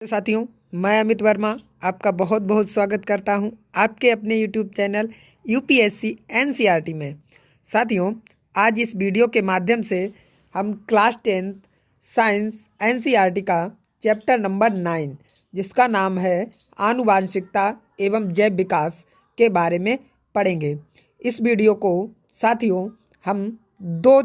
तो साथियों, मैं अमित वर्मा आपका बहुत बहुत स्वागत करता हूं आपके अपने यूट्यूब चैनल यूपीएससी एनसीईआरटी में। साथियों, आज इस वीडियो के माध्यम से हम क्लास 10th साइंस एनसीईआरटी का चैप्टर नंबर 9 जिसका नाम है आनुवांशिकता एवं जैव विकास के बारे में पढ़ेंगे। इस वीडियो को साथियों हम 2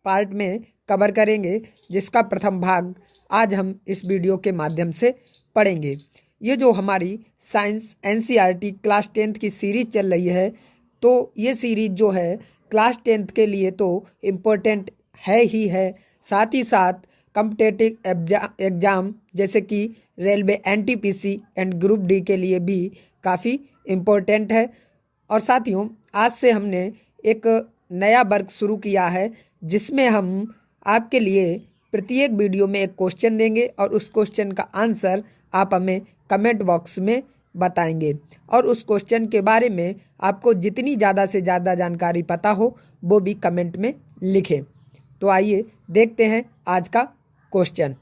पार्ट में कवर करेंगे, जिसका प्रथम भाग आज हम इस वीडियो के माध्यम से पढ़ेंगे। ये जो हमारी साइंस एनसीईआरटी क्लास 10th की सीरीज़ चल रही है, तो ये सीरीज़ जो है क्लास 10th के लिए तो इम्पोर्टेंट है ही है, साथ ही साथ कॉम्पिटिटिव एग्ज़ाम जैसे कि railway NTPC and group D के लिए भी काफ़ी इम्पोर्टेंट है। और साथियों, आज से हमने एक नया वर्ग शुरू किया है, जिसमें हम आपके लिए प्रत्येक वीडियो में एक क्वेश्चन देंगे और उस क्वेश्चन का आंसर आप हमें कमेंट बॉक्स में बताएंगे, और उस क्वेश्चन के बारे में आपको जितनी ज़्यादा से ज़्यादा जानकारी पता हो वो भी कमेंट में लिखें। तो आइए देखते हैं आज का क्वेश्चन।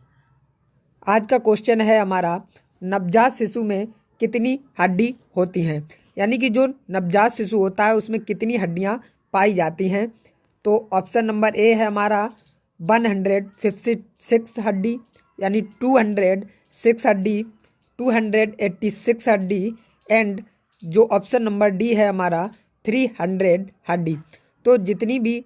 आज का क्वेश्चन है हमारा, नवजात शिशु में कितनी हड्डी होती हैं, यानी कि जो नवजात शिशु होता है उसमें कितनी हड्डियाँ पाई जाती हैं। तो ऑप्शन नंबर ए है हमारा 156 हड्डी, यानी 206 हड्डी, 286 हड्डी, एंड जो ऑप्शन नंबर डी है हमारा 300 हड्डी। तो जितनी भी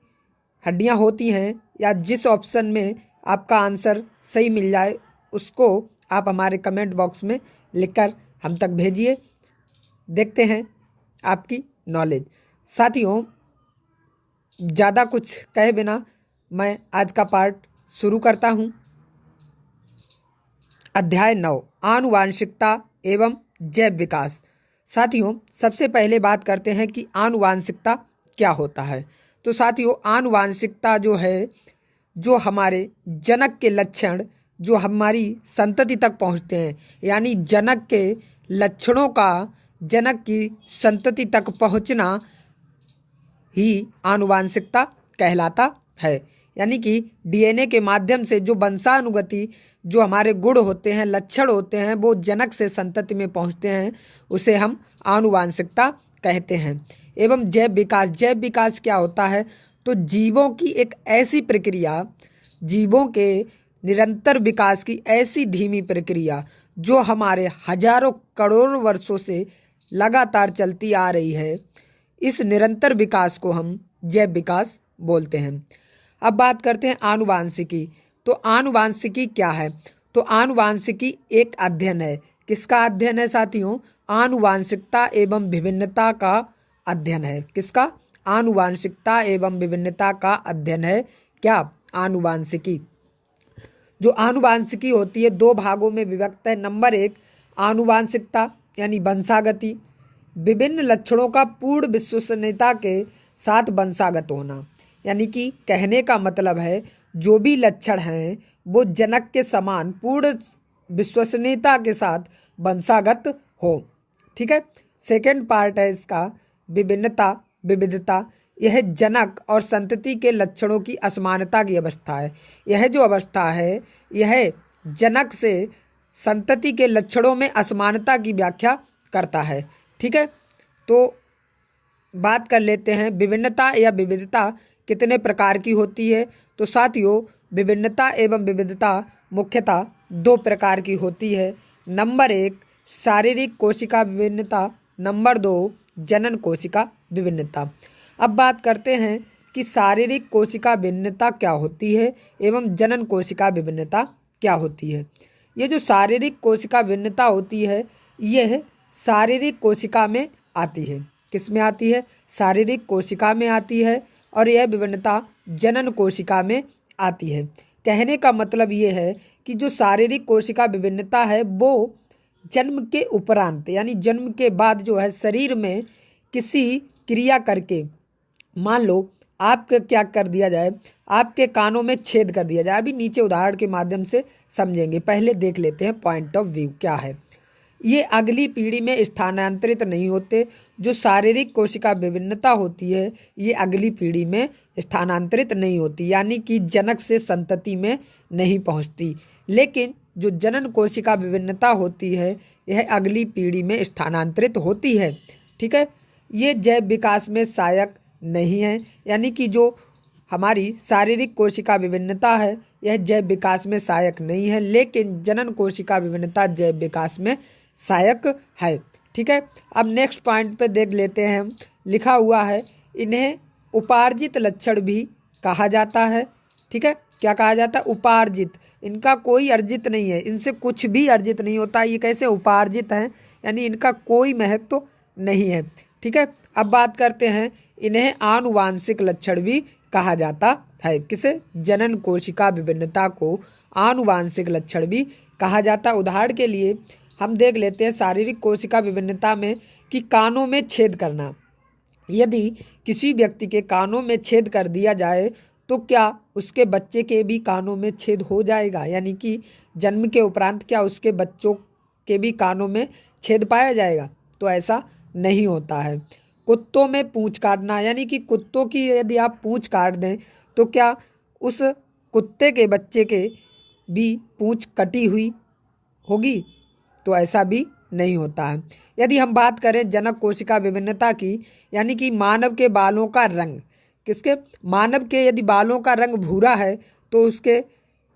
हड्डियां होती हैं या जिस ऑप्शन में आपका आंसर सही मिल जाए उसको आप हमारे कमेंट बॉक्स में लिखकर हम तक भेजिए। देखते हैं आपकी नॉलेज। साथियों, ज़्यादा कुछ कहे बिना मैं आज का पार्ट शुरू करता हूँ। अध्याय 9, आनुवांशिकता एवं जैव विकास। साथियों, सबसे पहले बात करते हैं कि आनुवांशिकता क्या होता है। तो साथियों, आनुवांशिकता जो है, जो हमारे जनक के लक्षण जो हमारी संतति तक पहुँचते हैं, यानी जनक के लक्षणों का जनक की संतति तक पहुँचना ही आनुवांशिकता कहलाता है। यानी कि डीएनए के माध्यम से जो वंशानुगति जो हमारे गुण होते हैं, लक्षण होते हैं, वो जनक से संतति में पहुंचते हैं, उसे हम आनुवांशिकता कहते हैं। एवं जैव विकास, जैव विकास क्या होता है? तो जीवों की एक ऐसी प्रक्रिया, जीवों के निरंतर विकास की ऐसी धीमी प्रक्रिया जो हमारे हजारों करोड़ों वर्षों से लगातार चलती आ रही है, इस निरंतर विकास को हम जैव विकास बोलते हैं। अब बात करते हैं आनुवांशिकी। तो आनुवांशिकी क्या है? तो आनुवांशिकी एक अध्ययन है। किसका अध्ययन है साथियों? आनुवांशिकता एवं विभिन्नता का अध्ययन है। किसका? आनुवांशिकता एवं विभिन्नता का अध्ययन है। क्या? आनुवांशिकी। जो आनुवांशिकी होती है 2 भागों में विभक्त है। नंबर 1, आनुवांशिकता यानी वंशागति, विभिन्न लक्षणों का पूर्ण विश्वसनीयता के साथ वंशागत होना, यानी कि कहने का मतलब है जो भी लक्षण हैं वो जनक के समान पूर्ण विश्वसनीयता के साथ वंशागत हो। ठीक है। सेकेंड पार्ट है इसका विभिन्नता, विविधता। यह जनक और संतति के लक्षणों की असमानता की अवस्था है। यह जो अवस्था है, यह जनक से संतति के लक्षणों में असमानता की व्याख्या करता है। ठीक है। तो बात कर लेते हैं विभिन्नता या विविधता कितने प्रकार की होती है। तो साथियों, विभिन्नता एवं विविधता मुख्यतः 2 प्रकार की होती है। नंबर 1, शारीरिक कोशिका विभिन्नता। नंबर 2, जनन कोशिका विभिन्नता। अब बात करते हैं कि शारीरिक कोशिका भिन्नता क्या होती है एवं जनन कोशिका विभिन्नता क्या होती है। ये जो शारीरिक कोशिका भिन्नता होती है, यह शारीरिक कोशिका में आती है। किस में आती है? शारीरिक कोशिका में आती है। और यह विभिन्नता जनन कोशिका में आती है। कहने का मतलब ये है कि जो शारीरिक कोशिका विभिन्नता है वो जन्म के उपरांत, यानी जन्म के बाद जो है शरीर में किसी क्रिया करके, मान लो आपके क्या कर दिया जाए, आपके कानों में छेद कर दिया जाए। अभी नीचे उदाहरण के माध्यम से समझेंगे, पहले देख लेते हैं पॉइंट ऑफ व्यू क्या है। ये अगली पीढ़ी में स्थानांतरित नहीं होते। जो शारीरिक कोशिका विभिन्नता होती है ये अगली पीढ़ी में स्थानांतरित नहीं होती, यानी कि जनक से संतति में नहीं पहुंचती। लेकिन जो जनन कोशिका विभिन्नता होती है यह अगली पीढ़ी में स्थानांतरित होती है। ठीक है, ये जैव विकास में सहायक नहीं है, यानी कि जो हमारी शारीरिक कोशिका विभिन्नता है यह जैव विकास में सहायक नहीं है, लेकिन जनन कोशिका विभिन्नता जैव विकास में सहायक है। ठीक है, अब नेक्स्ट पॉइंट पे देख लेते हैं। हम लिखा हुआ है इन्हें उपार्जित लक्षण भी कहा जाता है। ठीक है, क्या कहा जाता है? उपार्जित। इनका कोई अर्जित नहीं है, इनसे कुछ भी अर्जित नहीं होता। ये कैसे उपार्जित हैं, यानी इनका कोई महत्व नहीं है। ठीक है, अब बात करते हैं इन्हें आनुवांशिक लक्षण भी कहा जाता है। किसे? जनन कोशिका विभिन्नता को आनुवांशिक लक्षण भी कहा जाता है। उदाहरण के लिए हम देख लेते हैं शारीरिक कोशिका विभिन्नता में कि कानों में छेद करना। यदि किसी व्यक्ति के कानों में छेद कर दिया जाए तो क्या उसके बच्चे के भी कानों में छेद हो जाएगा, यानी कि जन्म के उपरांत क्या उसके बच्चों के भी कानों में छेद पाया जाएगा? तो ऐसा नहीं होता है। कुत्तों में पूंछ काटना, यानी कि कुत्तों की यदि आप पूंछ काट दें तो क्या उस कुत्ते के बच्चे के भी पूंछ कटी हुई होगी? तो ऐसा भी नहीं होता है। यदि हम बात करें जनक कोशिका विभिन्नता की, यानी कि मानव के बालों का रंग, किसके? मानव के यदि बालों का रंग भूरा है तो उसके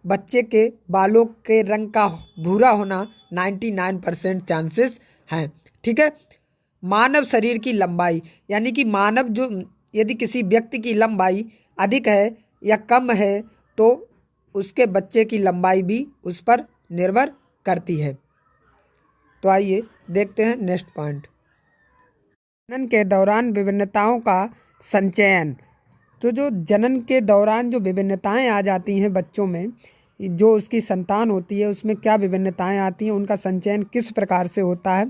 बच्चे के बालों के रंग का भूरा होना 99% चांसेस हैं। ठीक है, मानव शरीर की लंबाई, यानी कि मानव जो यदि किसी व्यक्ति की लंबाई अधिक है या कम है तो उसके बच्चे की लंबाई भी उस पर निर्भर करती है। तो आइए देखते हैं नेक्स्ट पॉइंट। जनन के दौरान विभिन्नताओं का संचयन। तो जो जनन के दौरान जो विभिन्नताएं आ जाती हैं बच्चों में, जो उसकी संतान होती है उसमें क्या विभिन्नताएं आती हैं, उनका संचयन किस प्रकार से होता है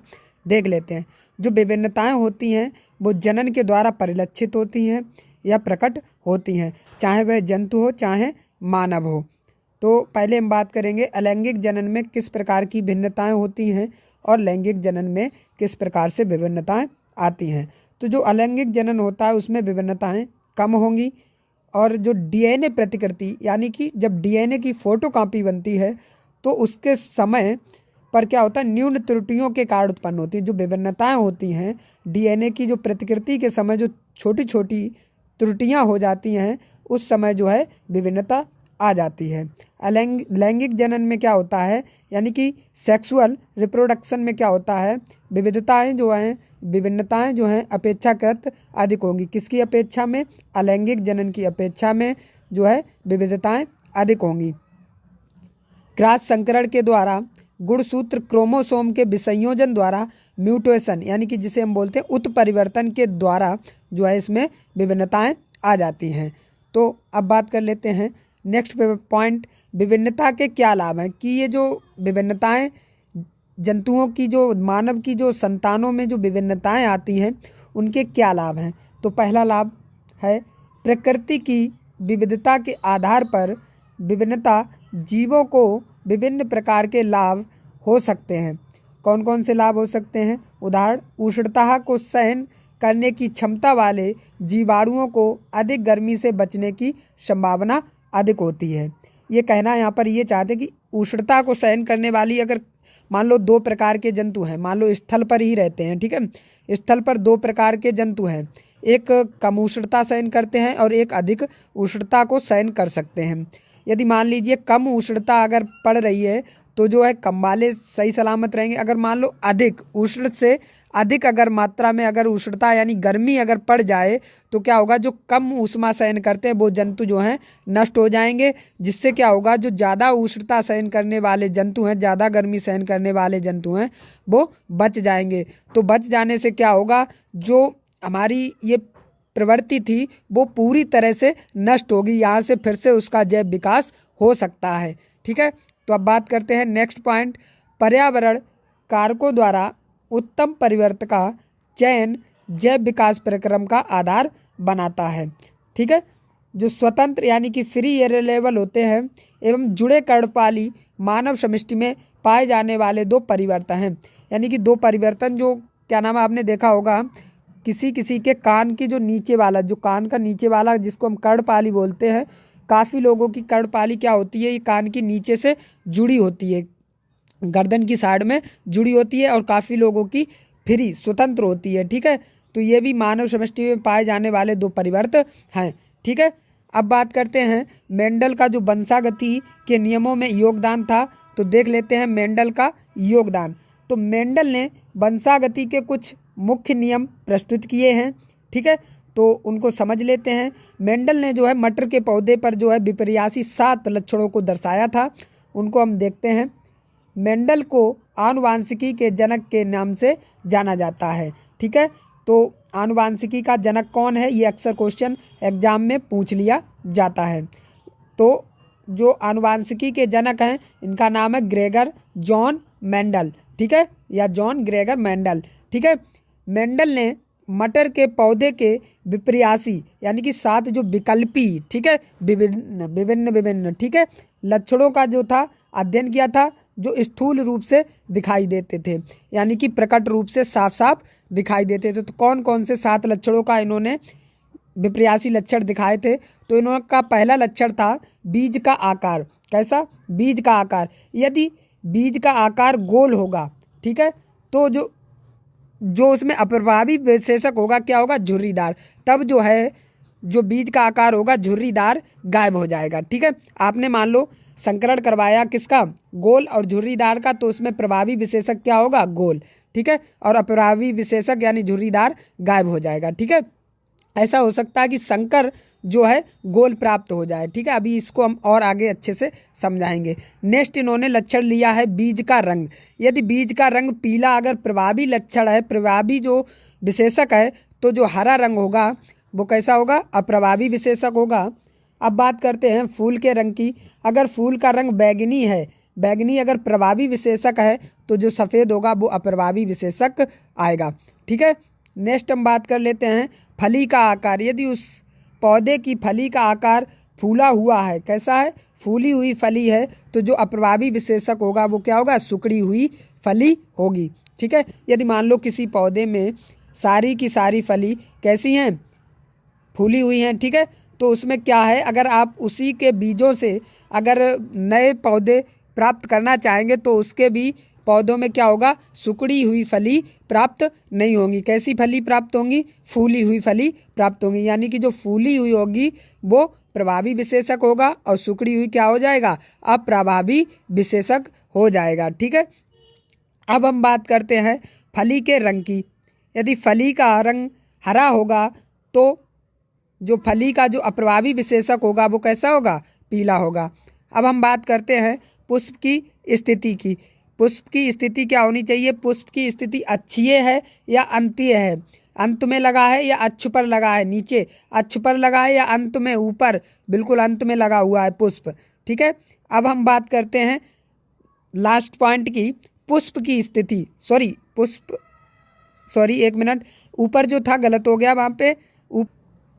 देख लेते हैं। जो विभिन्नताएं होती हैं वो जनन के द्वारा परिलक्षित होती हैं या प्रकट होती हैं, चाहे वह जंतु हो चाहे मानव हो। तो पहले हम बात करेंगे अलैंगिक जनन में किस प्रकार की भिन्नताएं होती हैं और लैंगिक जनन में किस प्रकार से विभिन्नताएं आती हैं। तो जो अलैंगिक जनन होता है उसमें विभिन्नताएं कम होंगी, और जो डीएनए प्रतिकृति, यानी कि जब डीएनए की फोटोकॉपी बनती है तो उसके समय पर क्या होता है, न्यून त्रुटियों के कारण उत्पन्न होती है। जो विभिन्नताएं होती हैं डीएनए की, जो प्रतिकृति के समय जो छोटी छोटी त्रुटियां हो जाती हैं उस समय जो है विभिन्नता आ जाती है। लैंगिक जनन में क्या होता है, यानी कि सेक्सुअल रिप्रोडक्शन में क्या होता है, विभिन्नताएं जो हैं अपेक्षाकृत अधिक होंगी। किसकी अपेक्षा में? अलैंगिक जनन की अपेक्षा में जो है विविधताएं अधिक होंगी। क्रॉस संकरण के द्वारा गुणसूत्र क्रोमोसोम के विसंयोजन द्वारा म्यूटेशन, यानी कि जिसे हम बोलते हैं उत्परिवर्तन के द्वारा जो है इसमें विभिन्नताएं आ जाती हैं। तो अब बात कर लेते हैं नेक्स्ट पॉइंट, विभिन्नता के क्या लाभ हैं। कि ये जो विभिन्नताएं जंतुओं की, जो मानव की जो संतानों में जो विभिन्नताएं आती हैं उनके क्या लाभ हैं। तो पहला लाभ है प्रकृति की विविधता के आधार पर विभिन्नता जीवों को विभिन्न प्रकार के लाभ हो सकते हैं। कौन कौन से लाभ हो सकते हैं? उदाहरण, उष्णता को सहन करने की क्षमता वाले जीवाणुओं को अधिक गर्मी से बचने की संभावना अधिक होती है। ये कहना यहाँ पर ये चाहते कि उष्णता को सहन करने वाली, अगर मान लो 2 प्रकार के जंतु हैं, मान लो स्थल पर ही रहते हैं, ठीक है, स्थल पर 2 प्रकार के जंतु हैं, एक कम उष्णता सहन करते हैं और एक अधिक उष्णता को सहन कर सकते हैं। यदि मान लीजिए कम उष्णता अगर पड़ रही है तो जो है कम वाले सही सलामत रहेंगे। अगर मान लो अधिक उष्ण से अधिक अगर मात्रा में अगर उष्णता यानी गर्मी अगर पड़ जाए तो क्या होगा, जो कम ऊष्मा सहन करते हैं वो जंतु जो हैं नष्ट हो जाएंगे, जिससे क्या होगा, जो ज़्यादा उष्णता सहन करने वाले जंतु हैं, ज़्यादा गर्मी सहन करने वाले जंतु हैं वो बच जाएंगे। तो बच जाने से क्या होगा, जो हमारी ये प्रवृत्ति थी वो पूरी तरह से नष्ट होगी, यहाँ से फिर से उसका जैव विकास हो सकता है। ठीक है, तो अब बात करते हैं नेक्स्ट पॉइंट, पर्यावरण कारकों द्वारा उत्तम परिवर्तन का चयन जैव विकास प्रक्रम का आधार बनाता है। ठीक है, जो स्वतंत्र यानी कि फ्री एरेलेबल होते हैं एवं जुड़े कर्णपाली मानव समष्टि में पाए जाने वाले 2 परिवर्तन हैं। यानी कि 2 परिवर्तन, जो क्या नाम है, आपने देखा होगा किसी किसी के कान की जो नीचे वाला, जो कान का नीचे वाला जिसको हम कर्णपाली बोलते हैं, काफ़ी लोगों की कर्णपाली क्या होती है, ये कान की नीचे से जुड़ी होती है, गर्दन की साइड में जुड़ी होती है और काफ़ी लोगों की फ्री स्वतंत्र होती है। ठीक है, तो ये भी मानव समष्टि में पाए जाने वाले दो परिवर्त हैं। ठीक है, अब बात करते हैं मेंडल का जो वंशागति के नियमों में योगदान था, तो देख लेते हैं मेंडल का योगदान। तो मेंडल ने वंशागति के कुछ मुख्य नियम प्रस्तुत किए हैं। ठीक है, तो उनको समझ लेते हैं। मेंडल ने जो है मटर के पौधे पर जो है विपर्यासी 7 लक्षणों को दर्शाया था, उनको हम देखते हैं। मेंडल को आनुवांशिकी के जनक के नाम से जाना जाता है। ठीक है, तो आनुवांशिकी का जनक कौन है, ये अक्सर क्वेश्चन एग्जाम में पूछ लिया जाता है। तो जो आनुवांशिकी के जनक हैं इनका नाम है ग्रेगर जॉन मेंडल। ठीक है, या जॉन ग्रेगर मेंडल। ठीक है, मेंडल ने मटर के पौधे के विपर्यासी यानी कि 7 जो विकल्पी, ठीक है, विभिन्न ठीक है, लक्षणों का जो था अध्ययन किया था, जो स्थूल रूप से दिखाई देते थे, यानी कि प्रकट रूप से साफ साफ दिखाई देते थे। तो कौन कौन से 7 लक्षणों का इन्होंने विपर्यासी लक्षण दिखाए थे? तो इनका पहला लक्षण था बीज का आकार। कैसा? बीज का आकार। यदि बीज का आकार गोल होगा, ठीक है, तो जो उसमें अप्रभावी विशेषक होगा क्या होगा? झुर्रीदार। तब जो है जो बीज का आकार होगा झुर्रीदार गायब हो जाएगा। ठीक है, आपने मान लो संकरण करवाया किसका? गोल और झुर्रीदार का, तो उसमें प्रभावी विशेषक क्या होगा? गोल। ठीक है, और अप्रभावी विशेषक यानी झुर्रीदार गायब हो जाएगा। ठीक है, ऐसा हो सकता है कि संकर जो है गोल प्राप्त हो जाए। ठीक है, अभी इसको हम और आगे अच्छे से समझाएंगे। नेक्स्ट इन्होंने लक्षण लिया है बीज का रंग। यदि बीज का रंग पीला अगर प्रभावी लक्षण है, प्रभावी जो विशेषक है, तो जो हरा रंग होगा वो कैसा होगा? अप्रभावी विशेषक होगा। अब बात करते हैं फूल के रंग की। अगर फूल का रंग बैगनी है, बैगनी अगर प्रभावी विशेषक है, तो जो सफ़ेद होगा वो अप्रभावी विशेषक आएगा। ठीक है, नेक्स्ट हम बात कर लेते हैं फली का आकार। यदि उस पौधे की फली का आकार फूला हुआ है, कैसा है? फूली हुई फली है, तो जो अप्रभावी विशेषक होगा वो क्या होगा? सुकड़ी हुई फली होगी। ठीक है, यदि मान लो किसी पौधे में सारी की सारी फली कैसी हैं? फूली हुई हैं। ठीक है, तो उसमें क्या है, अगर आप उसी के बीजों से अगर नए पौधे प्राप्त करना चाहेंगे तो उसके भी पौधों में क्या होगा? सुकड़ी हुई फली प्राप्त नहीं होंगी। कैसी फली प्राप्त होंगी? फूली हुई फली प्राप्त होंगी। यानी कि जो फूली हुई होगी वो प्रभावी विशेषक होगा और सुकड़ी हुई क्या हो जाएगा? अप्रभावी विशेषक हो जाएगा। ठीक है, अब हम बात करते हैं फली के रंग की। यदि फली का रंग हरा होगा तो जो फली का जो अप्रभावी विशेषक होगा वो कैसा होगा? पीला होगा। अब हम बात करते हैं पुष्प की स्थिति की। पुष्प की स्थिति क्या होनी चाहिए? पुष्प की स्थिति अक्षीय है या अंतीय है? अंत में लगा है या अक्ष पर लगा है? नीचे अक्ष पर लगा है या अंत में ऊपर? बिल्कुल अंत में लगा हुआ है पुष्प। ठीक है, अब हम बात करते हैं लास्ट पॉइंट की, पुष्प की स्थिति। एक मिनट, ऊपर जो था गलत हो गया, वहाँ पे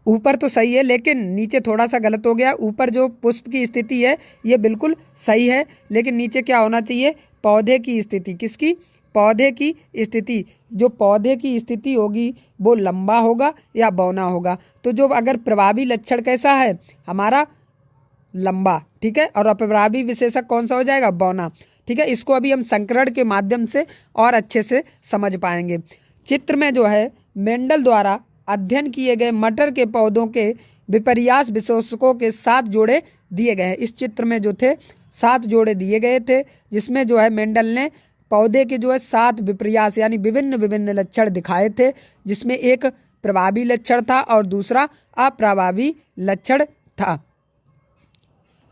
ऊपर तो सही है लेकिन नीचे थोड़ा सा गलत हो गया। ऊपर जो पुष्प की स्थिति है ये बिल्कुल सही है, लेकिन नीचे क्या होना चाहिए? पौधे की स्थिति। किसकी? पौधे की स्थिति। जो पौधे की स्थिति होगी वो लंबा होगा या बौना होगा? तो जो अगर प्रभावी लक्षण कैसा है हमारा? लंबा। ठीक है, और अप्रभावी विशेषक कौन सा हो जाएगा? बौना। ठीक है, इसको अभी हम संकरण के माध्यम से और अच्छे से समझ पाएंगे। चित्र में जो है मेंडल द्वारा अध्ययन किए गए मटर के पौधों के विपर्यास विशेषकों के 7 जोड़े दिए गए हैं। इस चित्र में जो थे 7 जोड़े दिए गए थे, जिसमें जो है मेंडल ने पौधे के जो है 7 विपर्यास यानी विभिन्न लक्षण दिखाए थे, जिसमें एक प्रभावी लक्षण था और दूसरा अप्रभावी लक्षण था।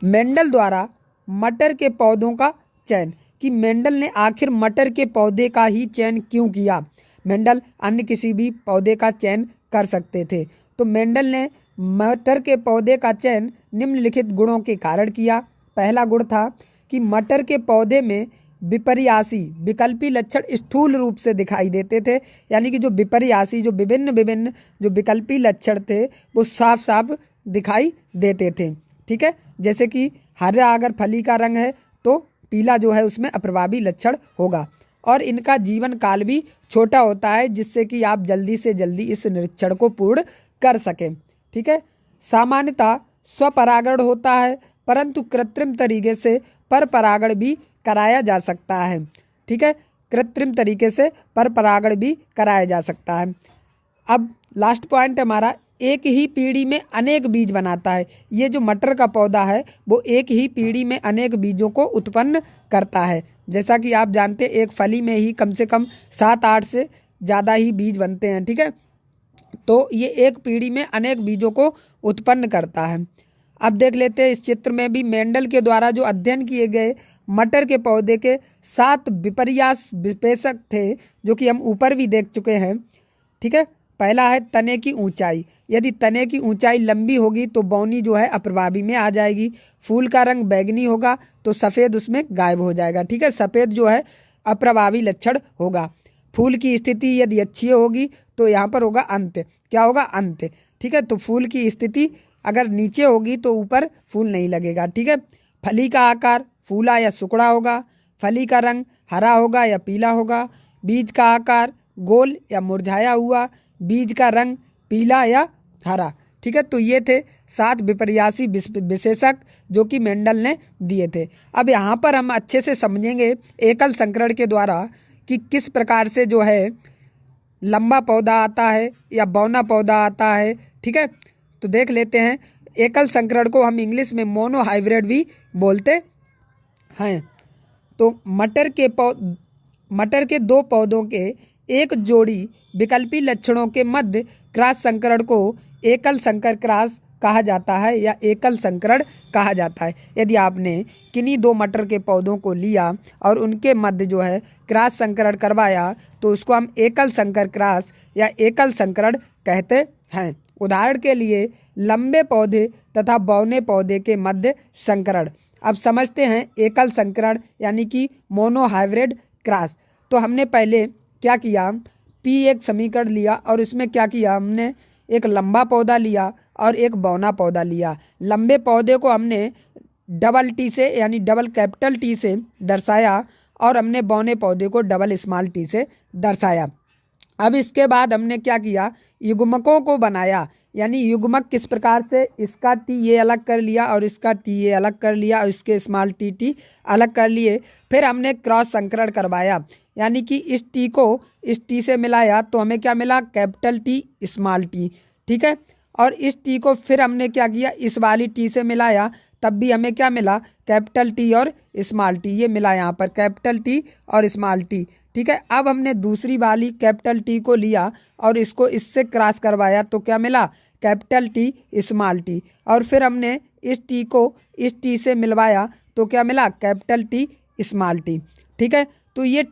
मेंडल द्वारा मटर के पौधों का चयन, कि मेंडल ने आखिर मटर के पौधे का ही चयन क्यों किया? मेंडल अन्य किसी भी पौधे का चयन कर सकते थे, तो मेंडल ने मटर के पौधे का चयन निम्नलिखित गुणों के कारण किया। पहला गुण था कि मटर के पौधे में विपर्यासी विकल्पी लक्षण स्थूल रूप से दिखाई देते थे, यानी कि जो विपर्यासी जो विभिन्न जो विकल्पी लक्षण थे वो साफ साफ दिखाई देते थे। ठीक है, जैसे कि हरा अगर फली का रंग है तो पीला जो है उसमें अप्रभावी लक्षण होगा, और इनका जीवन काल भी छोटा होता है, जिससे कि आप जल्दी से जल्दी इस निरीक्षण को पूर्ण कर सकें। ठीक है, सामान्यतः स्वपरागण होता है, परंतु कृत्रिम तरीके से पर परागण भी कराया जा सकता है। ठीक है, कृत्रिम तरीके से पर परागण भी कराया जा सकता है। अब लास्ट पॉइंट हमारा, एक ही पीढ़ी में अनेक बीज बनाता है। ये जो मटर का पौधा है वो एक ही पीढ़ी में अनेक बीजों को उत्पन्न करता है। जैसा कि आप जानते हैं, एक फली में ही कम से कम 7-8 से ज़्यादा ही बीज बनते हैं। ठीक है, तो ये एक पीढ़ी में अनेक बीजों को उत्पन्न करता है। अब देख लेते हैं, इस चित्र में भी मेंडल के द्वारा जो अध्ययन किए गए मटर के पौधे के 7 विपर्यास विशेषक थे, जो कि हम ऊपर भी देख चुके हैं। ठीक है, पहला है तने की ऊंचाई। यदि तने की ऊंचाई लंबी होगी तो बौनी जो है अप्रभावी में आ जाएगी। फूल का रंग बैंगनी होगा तो सफ़ेद उसमें गायब हो जाएगा। ठीक है, सफ़ेद जो है अप्रभावी लक्षण होगा। फूल की स्थिति यदि अच्छी होगी तो यहाँ पर होगा अंत। क्या होगा? अंत। ठीक है, तो फूल की स्थिति अगर नीचे होगी तो ऊपर फूल नहीं लगेगा। ठीक है, फली का आकार फूला या सुकड़ा होगा। फली का रंग हरा होगा या पीला होगा। बीज का आकार गोल या मुरझाया हुआ। बीज का रंग पीला या हरा। ठीक है, तो ये थे 7 विपर्यासी विशेषक जो कि मेंडल ने दिए थे। अब यहाँ पर हम अच्छे से समझेंगे एकल संकरण के द्वारा कि किस प्रकार से जो है लंबा पौधा आता है या बौना पौधा आता है। ठीक है, तो देख लेते हैं। एकल संकरण को हम इंग्लिश में मोनो हाइब्रिड भी बोलते हैं। तो मटर के 2 पौधों के एक जोड़ी विकल्पी लक्षणों के मध्य क्रॉस संकरण को एकल संकर क्रॉस कहा जाता है या एकल संकरण कहा जाता है। यदि आपने किन्हीं 2 मटर के पौधों को लिया और उनके मध्य जो है क्रॉस संकरण करवाया तो उसको हम एकल संकर क्रॉस या एकल संकरण कहते हैं। उदाहरण के लिए लंबे पौधे तथा बौने पौधे के मध्य संकरण। अब समझते हैं एकल संकरण यानी कि मोनो हाइब्रिड क्रॉस। तो हमने पहले क्या किया, एक समीकरण लिया और इसमें क्या किया, हमने एक लंबा पौधा लिया और एक बौना पौधा लिया। लंबे पौधे को हमने डबल टी से यानी डबल कैपिटल टी से दर्शाया और हमने बौने पौधे को डबल स्मॉल टी से दर्शाया। अब इसके बाद हमने क्या किया, युग्मकों को बनाया। यानी युग्मक किस प्रकार से, इसका टी ये अलग कर लिया और इसका टी ये अलग कर लिया और इसके स्मॉल टी अलग कर लिए। फिर हमने क्रॉस संकरण करवाया, यानी कि इस टी को इस टी से मिलाया तो हमें क्या मिला, कैपिटल टी स्मॉल टी। ठीक है, और इस टी को फिर हमने क्या किया, इस वाली टी से मिलाया, तब भी हमें क्या मिला, कैपिटल टी और स्मॉल टी। ये मिला यहाँ पर कैपिटल टी और स्मॉल टी। ठीक है, अब हमने दूसरी वाली कैपिटल टी को लिया और इसको इससे क्रॉस करवाया तो क्या मिला, कैपिटल टी स्मॉल टी। और फिर हमने इस टी को इस टी से मिलवाया तो क्या मिला, कैपिटल टी स्मॉल टी। ठीक है, तो ये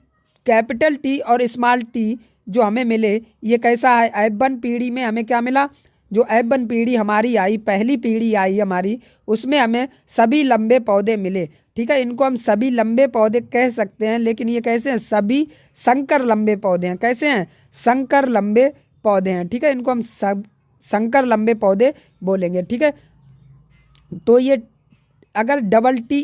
कैपिटल टी और स्मॉल टी जो हमें मिले ये कैसा है, F1 पीढ़ी में हमें क्या मिला, जो F1 पीढ़ी हमारी आई, पहली पीढ़ी आई हमारी, उसमें हमें सभी लंबे पौधे मिले। ठीक है, इनको हम सभी लंबे पौधे कह सकते हैं, लेकिन ये कैसे हैं, सभी संकर लंबे पौधे हैं। कैसे हैं, संकर लंबे पौधे हैं। ठीक है, इनको हम सब संकर लंबे पौधे बोलेंगे। ठीक है, तो ये अगर डबल टी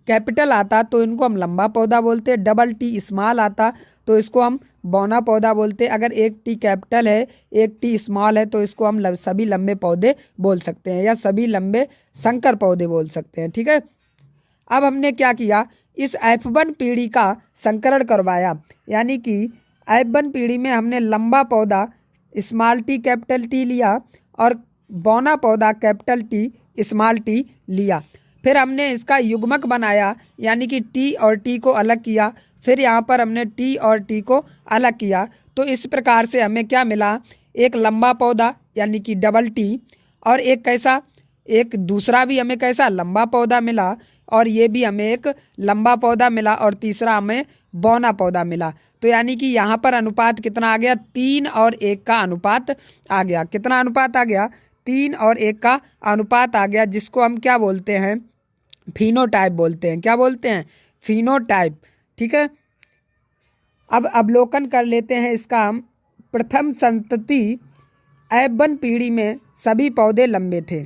कैपिटल आता तो इनको हम लंबा पौधा बोलते हैं, डबल टी स्मॉल आता तो इसको हम बौना पौधा बोलते हैं। अगर एक टी कैपिटल है एक टी स्मॉल है तो इसको हम सभी लंबे पौधे बोल सकते हैं या सभी लंबे संकर पौधे बोल सकते हैं। ठीक है, अब हमने क्या किया, इस F1 पीढ़ी का संकरण करवाया, यानी कि F1 पीढ़ी में हमने लंबा पौधा स्मॉल टी कैपिटल टी लिया और बौना पौधा कैपिटल टी स्मॉल टी लिया। फिर हमने इसका युग्मक बनाया, यानी कि टी और टी को अलग किया। फिर यहाँ पर हमने टी और टी को अलग किया। तो इस प्रकार से हमें क्या मिला, एक लंबा पौधा यानी कि डबल टी और एक कैसा, एक दूसरा भी हमें कैसा लंबा पौधा मिला और ये भी हमें एक लंबा पौधा मिला और तीसरा हमें बौना पौधा मिला। तो यानी कि यहाँ पर अनुपात कितना आ गया, 3 और 1 का अनुपात आ गया। कितना अनुपात आ गया, 3 और 1 का अनुपात आ गया, जिसको हम क्या बोलते हैं, फिनोटाइप बोलते हैं। क्या बोलते हैं, फिनोटाइप। ठीक है, अब अवलोकन कर लेते हैं इसका हम। प्रथम संतति F1 पीढ़ी में सभी पौधे लंबे थे।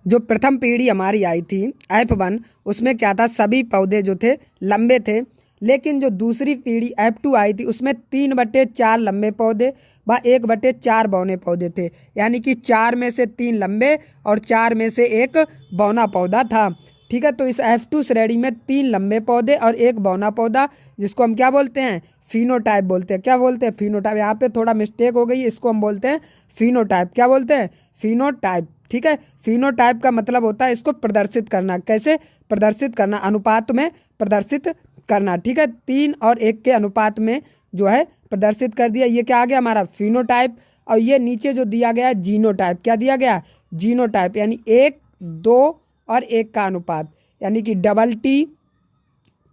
जो प्रथम पीढ़ी हमारी आई थी F1, उसमें क्या था, सभी पौधे जो थे लंबे थे। लेकिन जो दूसरी पीढ़ी F2 आई थी उसमें 3/4 लंबे पौधे व 1/4 बौने पौधे थे। यानी कि 4 में से 3 लंबे और 4 में से 1 बौना पौधा था। ठीक है। तो इस F2 श्रेणी में 3 लंबे पौधे और एक बौना पौधा, जिसको हम क्या बोलते हैं, फिनोटाइप बोलते हैं। क्या बोलते हैं, फिनोटाइप। यहाँ पे थोड़ा मिस्टेक हो गई, इसको हम बोलते हैं फिनोटाइप। क्या बोलते हैं, फिनोटाइप। ठीक है। फिनोटाइप का मतलब होता है इसको प्रदर्शित करना। कैसे प्रदर्शित करना, अनुपात में प्रदर्शित करना। ठीक है, 3 और 1 के अनुपात में जो है प्रदर्शित कर दिया। ये क्या आ गया हमारा फिनोटाइप। और ये नीचे जो दिया गया है जीनोटाइप। क्या दिया गया, जीनोटाइप, यानी 1, 2 और 1 का अनुपात, यानी कि डबल टी,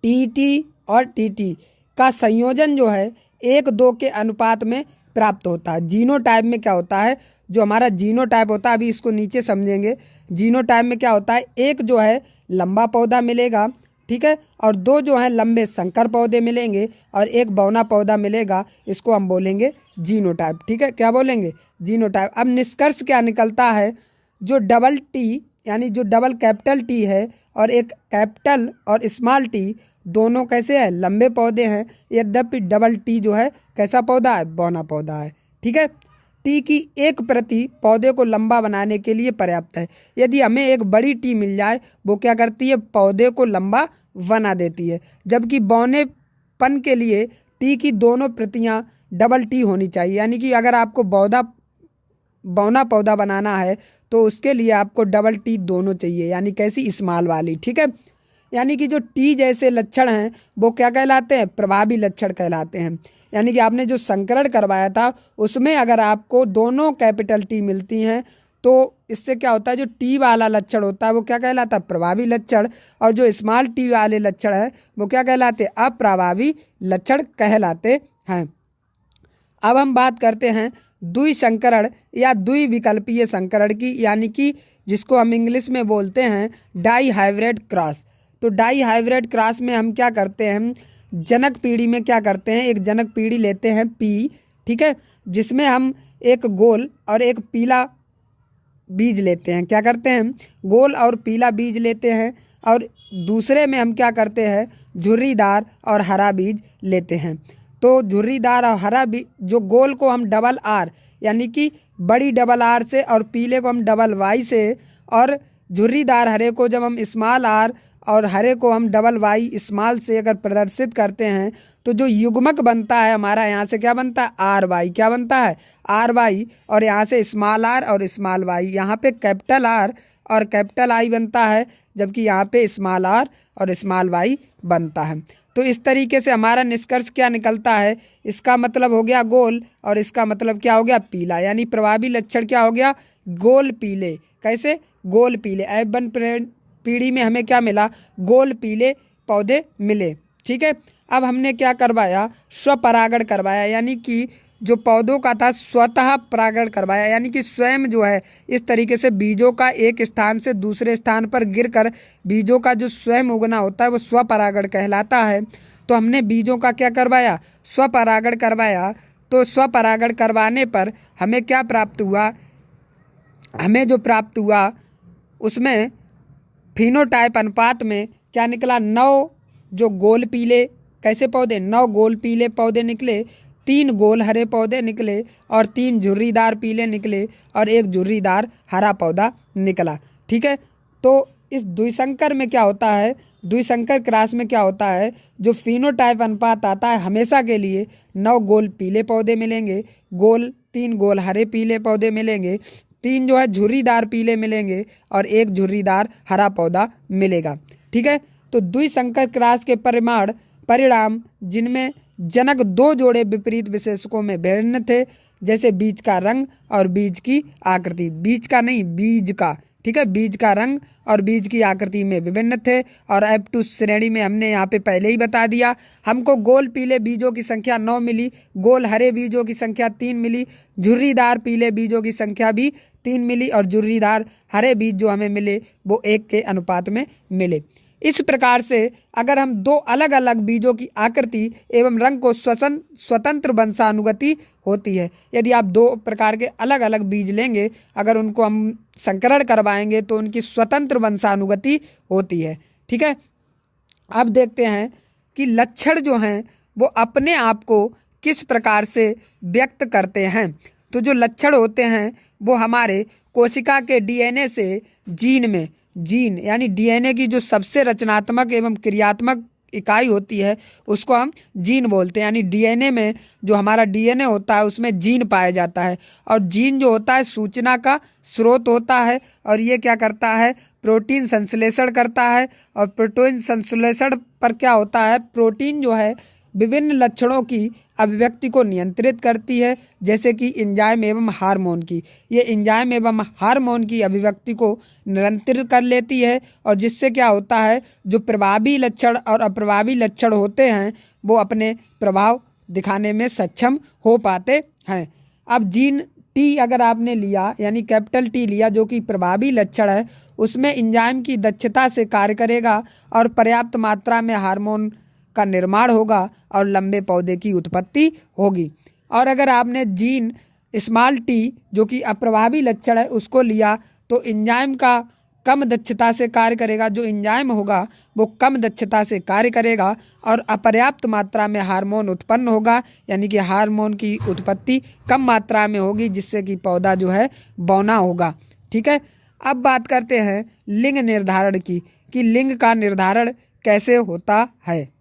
टी और टी का संयोजन जो है 1, 2 के अनुपात में प्राप्त होता है। जीनोटाइप में क्या होता है, जो हमारा जीनोटाइप होता है, अभी इसको नीचे समझेंगे। जीनोटाइप में क्या होता है, एक जो है लंबा पौधा मिलेगा, ठीक है, और 2 जो है लंबे संकर पौधे मिलेंगे और 1 बौना पौधा मिलेगा। इसको हम बोलेंगे जीनोटाइप। ठीक है, क्या बोलेंगे, जीनोटाइप। अब निष्कर्ष क्या निकलता है, जो डबल टी, यानी जो डबल कैपिटल टी है और एक कैपिटल और स्मॉल टी, दोनों कैसे है, लंबे पौधे हैं। यद्यपि डबल टी जो है कैसा पौधा है, बौना पौधा है। ठीक है, टी की एक प्रति पौधे को लंबा बनाने के लिए पर्याप्त है। यदि हमें एक बड़ी टी मिल जाए, वो क्या करती है, पौधे को लंबा बना देती है। जबकि बौनेपन के लिए टी की दोनों प्रतियां डबल टी होनी चाहिए। यानी कि अगर आपको बौना पौधा बनाना है तो उसके लिए आपको डबल टी दोनों चाहिए, यानी कैसी, स्मॉल वाली। ठीक है, यानी कि जो टी जैसे लक्षण हैं वो क्या कहलाते हैं, प्रभावी लक्षण कहलाते हैं। यानी कि आपने जो संकरण करवाया था उसमें अगर आपको दोनों कैपिटल टी मिलती हैं तो इससे क्या होता है, जो टी वाला लक्षण होता है वो क्या कहलाता है, प्रभावी लक्षण। और जो स्मॉल टी वाले लक्षण है वो क्या कहलाते हैं, अप्रभावी लक्षण कहलाते हैं। अब हम बात करते हैं द्विसंकरण या द्विविकल्पीय संकरण की, यानी कि जिसको हम इंग्लिश में बोलते हैं डाई हाइब्रिड क्रॉस। तो डाई हाइब्रिड क्रॉस में हम क्या करते हैं, जनक पीढ़ी में क्या करते हैं, एक जनक पीढ़ी लेते हैं पी, ठीक है, जिसमें हम एक गोल और एक पीला बीज लेते हैं। क्या करते हैं, गोल और पीला बीज लेते हैं, और दूसरे में हम क्या करते हैं, झुर्रीदार और हरा बीज लेते हैं। तो झुर्रीदार और हरा बीज, जो गोल को हम डबल आर, यानी कि बड़ी डबल आर से, और पीले को हम डबल वाई से, और झुर्रीदार हरे को जब हम स्मॉल आर और हरे को हम डबल वाई स्मॉल से अगर प्रदर्शित करते हैं तो जो युग्मक बनता है हमारा, यहाँ से क्या बनता है, आर वाई। क्या बनता है, आर वाई। और यहाँ से स्मॉल आर और स्मॉल वाई, यहाँ पे कैपिटल आर और कैपिटल आई बनता है, जबकि यहाँ पे स्मॉल आर और स्मॉल वाई बनता है। तो इस तरीके से हमारा निष्कर्ष क्या निकलता है, इसका मतलब हो गया गोल और इसका मतलब क्या हो गया, पीला। यानी प्रभावी लक्षण क्या हो गया, गोल पीले। कैसे, गोल पीले। F1 पीढ़ी में हमें क्या मिला, गोल पीले पौधे मिले। ठीक है, अब हमने क्या करवाया, स्वपरागण करवाया, यानी कि जो पौधों का था स्वतः परागण करवाया। यानी कि स्वयं जो है इस तरीके से बीजों का एक स्थान से दूसरे स्थान पर गिरकर बीजों का जो स्वयं उगना होता है वो स्वपरागण कहलाता है। तो हमने बीजों का क्या करवाया, स्वपरागण करवाया। तो स्वपरागण करवाने पर हमें क्या प्राप्त हुआ, हमें जो प्राप्त हुआ उसमें फिनोटाइप अनुपात में क्या निकला, 9 जो गोल पीले कैसे पौधे, 9 गोल पीले पौधे निकले, 3 गोल हरे पौधे निकले, और 3 झुर्रीदार पीले निकले, और 1 झुर्रीदार हरा पौधा निकला। ठीक है, तो इस द्विसंकर में क्या होता है, द्विसंकर क्रॉस में क्या होता है, जो फिनोटाइप अनुपात आता है हमेशा के लिए 9 गोल पीले पौधे मिलेंगे, 3 गोल हरे पीले पौधे मिलेंगे, 3 जो है झुर्रीदार पीले मिलेंगे, और 1 झुर्रीदार हरा पौधा मिलेगा। ठीक है, तो द्विसंकर क्रॉस के परिणाम जिनमें जनक 2 जोड़े विपरीत विशेषकों में भिन्न थे, जैसे बीज का रंग और बीज की आकृति, बीज का नहीं, बीज का। ठीक है, बीज का रंग और बीज की आकृति में विभिन्न थे। और F2 श्रेणी में हमने यहाँ पे पहले ही बता दिया, हमको गोल पीले बीजों की संख्या 9 मिली, गोल हरे बीजों की संख्या 3 मिली, झुर्रीदार पीले बीजों की संख्या भी 3 मिली, और झुर्रीदार हरे बीज जो हमें मिले वो 1 के अनुपात में मिले। इस प्रकार से अगर हम 2 अलग अलग बीजों की आकृति एवं रंग को स्वतंत्र वंशानुगति होती है। यदि आप 2 प्रकार के अलग अलग बीज लेंगे, अगर उनको हम संकरण करवाएंगे तो उनकी स्वतंत्र वंशानुगति होती है। ठीक है, अब देखते हैं कि लक्षण जो हैं वो अपने आप को किस प्रकार से व्यक्त करते हैं। तो जो लक्षण होते हैं वो हमारे कोशिका के DNA से जीन में जीन यानी डीएनए की जो सबसे रचनात्मक एवं क्रियात्मक इकाई होती है उसको हम जीन बोलते हैं। यानी डीएनए में जो हमारा डीएनए होता है उसमें जीन पाया जाता है, और जीन जो होता है सूचना का स्रोत होता है, और ये क्या करता है, प्रोटीन संश्लेषण करता है। और प्रोटीन संश्लेषण पर क्या होता है, प्रोटीन जो है विभिन्न लक्षणों की अभिव्यक्ति को नियंत्रित करती है, जैसे कि एंजाइम एवं हार्मोन की। ये एंजाइम एवं हार्मोन की अभिव्यक्ति को नियंत्रित कर लेती है, और जिससे क्या होता है, जो प्रभावी लक्षण और अप्रभावी लक्षण होते हैं वो अपने प्रभाव दिखाने में सक्षम हो पाते हैं। अब जीन टी अगर आपने लिया यानी कैपिटल टी लिया जो कि प्रभावी लक्षण है, उसमें एंजाइम की दक्षता से कार्य करेगा और पर्याप्त मात्रा में हार्मोन का निर्माण होगा और लंबे पौधे की उत्पत्ति होगी। और अगर आपने जीन स्मॉल टी जो कि अप्रभावी लक्षण है उसको लिया तो एंजाइम का कम दक्षता से कार्य करेगा, जो एंजाइम होगा वो कम दक्षता से कार्य करेगा और अपर्याप्त मात्रा में हार्मोन उत्पन्न होगा, यानी कि हार्मोन की उत्पत्ति कम मात्रा में होगी, जिससे कि पौधा जो है बौना होगा। ठीक है, अब बात करते हैं लिंग निर्धारण की, कि लिंग का निर्धारण कैसे होता है।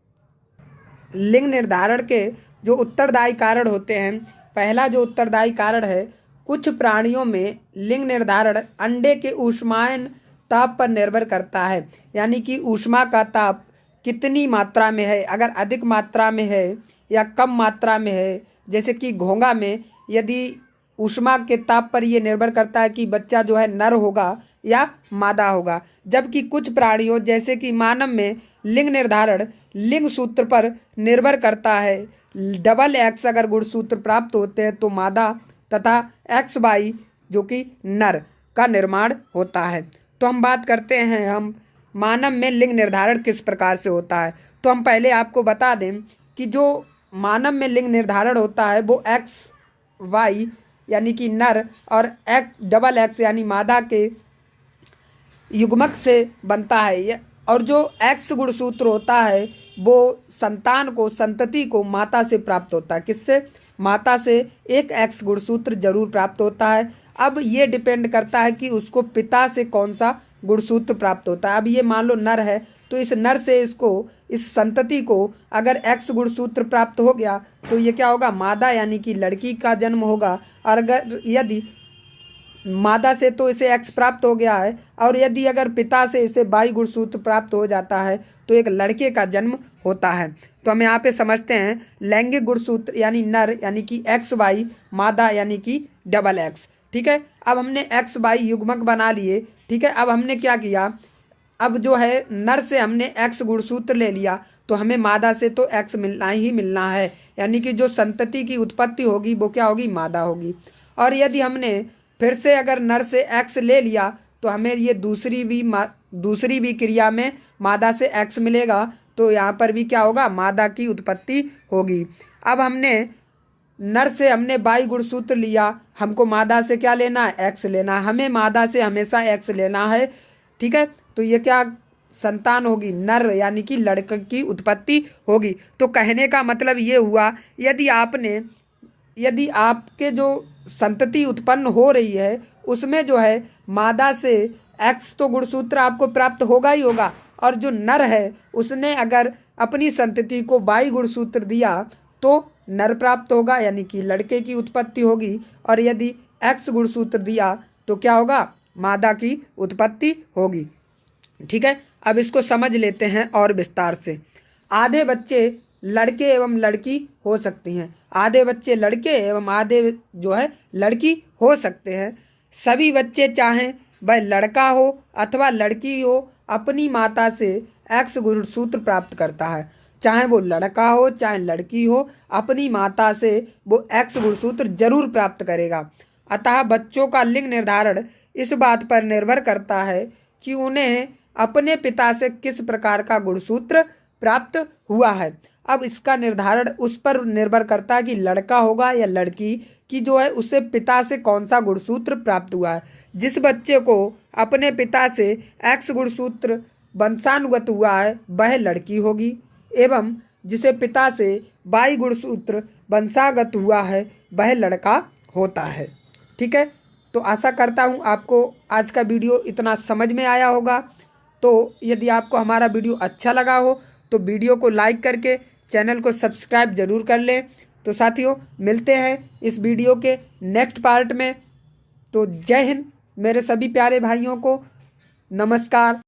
लिंग निर्धारण के जो उत्तरदायी कारण होते हैं, पहला जो उत्तरदायी कारण है, कुछ प्राणियों में लिंग निर्धारण अंडे के ऊष्मायन ताप पर निर्भर करता है। यानी कि ऊष्मा का ताप कितनी मात्रा में है, अगर अधिक मात्रा में है या कम मात्रा में है। जैसे कि घोंघा में यदि ऊष्मा के ताप पर यह निर्भर करता है कि बच्चा जो है नर होगा या मादा होगा। जबकि कुछ प्राणियों जैसे कि मानव में लिंग निर्धारण लिंग सूत्र पर निर्भर करता है। डबल एक्स अगर गुणसूत्र प्राप्त होते हैं तो मादा तथा एक्स वाई जो कि नर का निर्माण होता है। तो हम बात करते हैं हम मानव में लिंग निर्धारण किस प्रकार से होता है। तो हम पहले आपको बता दें कि जो मानव में लिंग निर्धारण होता है वो एक्स वाई यानी कि नर और एक्स डबल एक्स यानी मादा के युग्मक से बनता है। और जो एक्स गुणसूत्र होता है वो संतान को संतति को माता से प्राप्त होता है। किससे? माता से एक एक्स गुणसूत्र जरूर प्राप्त होता है। अब ये डिपेंड करता है कि उसको पिता से कौन सा गुणसूत्र प्राप्त होता है। अब ये मान लो नर है तो इस नर से इसको इस संतति को अगर एक्स गुणसूत्र प्राप्त हो गया तो ये क्या होगा, मादा यानी कि लड़की का जन्म होगा। और अगर यदि मादा से तो इसे एक्स प्राप्त हो गया है, और यदि अगर पिता से इसे वाई गुणसूत्र प्राप्त हो जाता है तो एक लड़के का जन्म होता है। तो हम यहाँ पे समझते हैं लैंगिक गुणसूत्र यानी नर यानी कि एक्स वाई, मादा यानी कि डबल एक्स। ठीक है, अब हमने एक्स वाई युग्मक बना लिए। ठीक है, अब हमने क्या किया, अब जो है नर से हमने एक्स गुणसूत्र ले लिया तो हमें मादा से तो एक्स मिलना ही मिलना है, यानी कि जो संतति की उत्पत्ति होगी वो क्या होगी, मादा होगी। और यदि हमने फिर से अगर नर से एक्स ले लिया तो हमें ये दूसरी भी क्रिया में मादा से एक्स मिलेगा, तो यहाँ पर भी क्या होगा, मादा की उत्पत्ति होगी। अब हमने नर से हमने वाई गुणसूत्र लिया, हमको मादा से क्या लेना है, एक्स लेना है। हमें मादा से हमेशा एक्स लेना है। ठीक है, तो ये क्या संतान होगी, नर यानी कि लड़के की उत्पत्ति होगी। तो कहने का मतलब ये हुआ यदि आपके जो संतति उत्पन्न हो रही है उसमें जो है मादा से एक्स तो गुणसूत्र आपको प्राप्त होगा ही होगा, और जो नर है उसने अगर अपनी संतति को वाई गुणसूत्र दिया तो नर प्राप्त होगा यानी कि लड़के की उत्पत्ति होगी, और यदि एक्स गुणसूत्र दिया तो क्या होगा, मादा की उत्पत्ति होगी। ठीक है, अब इसको समझ लेते हैं और विस्तार से। आधे बच्चे लड़के एवं लड़की हो सकती हैं, आधे बच्चे लड़के एवं आधे जो है लड़की हो सकते हैं। सभी बच्चे चाहें वह लड़का हो अथवा लड़की हो अपनी माता से एक्स गुणसूत्र प्राप्त करता है। चाहे वो लड़का हो चाहे लड़की हो अपनी माता से वो एक्स गुणसूत्र जरूर प्राप्त करेगा। अतः बच्चों का लिंग निर्धारण इस बात पर निर्भर करता है कि उन्हें अपने पिता से किस प्रकार का गुणसूत्र प्राप्त हुआ है। अब इसका निर्धारण उस पर निर्भर करता है कि लड़का होगा या लड़की, कि जो है उससे पिता से कौन सा गुणसूत्र प्राप्त हुआ है। जिस बच्चे को अपने पिता से एक्स गुणसूत्र वंशानुगत हुआ है वह लड़की होगी, एवं जिसे पिता से वाई गुणसूत्र वंशागत हुआ है वह लड़का होता है। ठीक है, तो आशा करता हूँ आपको आज का वीडियो इतना समझ में आया होगा। तो यदि आपको हमारा वीडियो अच्छा लगा हो तो वीडियो को लाइक करके चैनल को सब्सक्राइब जरूर कर लें। तो साथियों, मिलते हैं इस वीडियो के नेक्स्ट पार्ट में। तो जय हिंद मेरे सभी प्यारे भाइयों को, नमस्कार।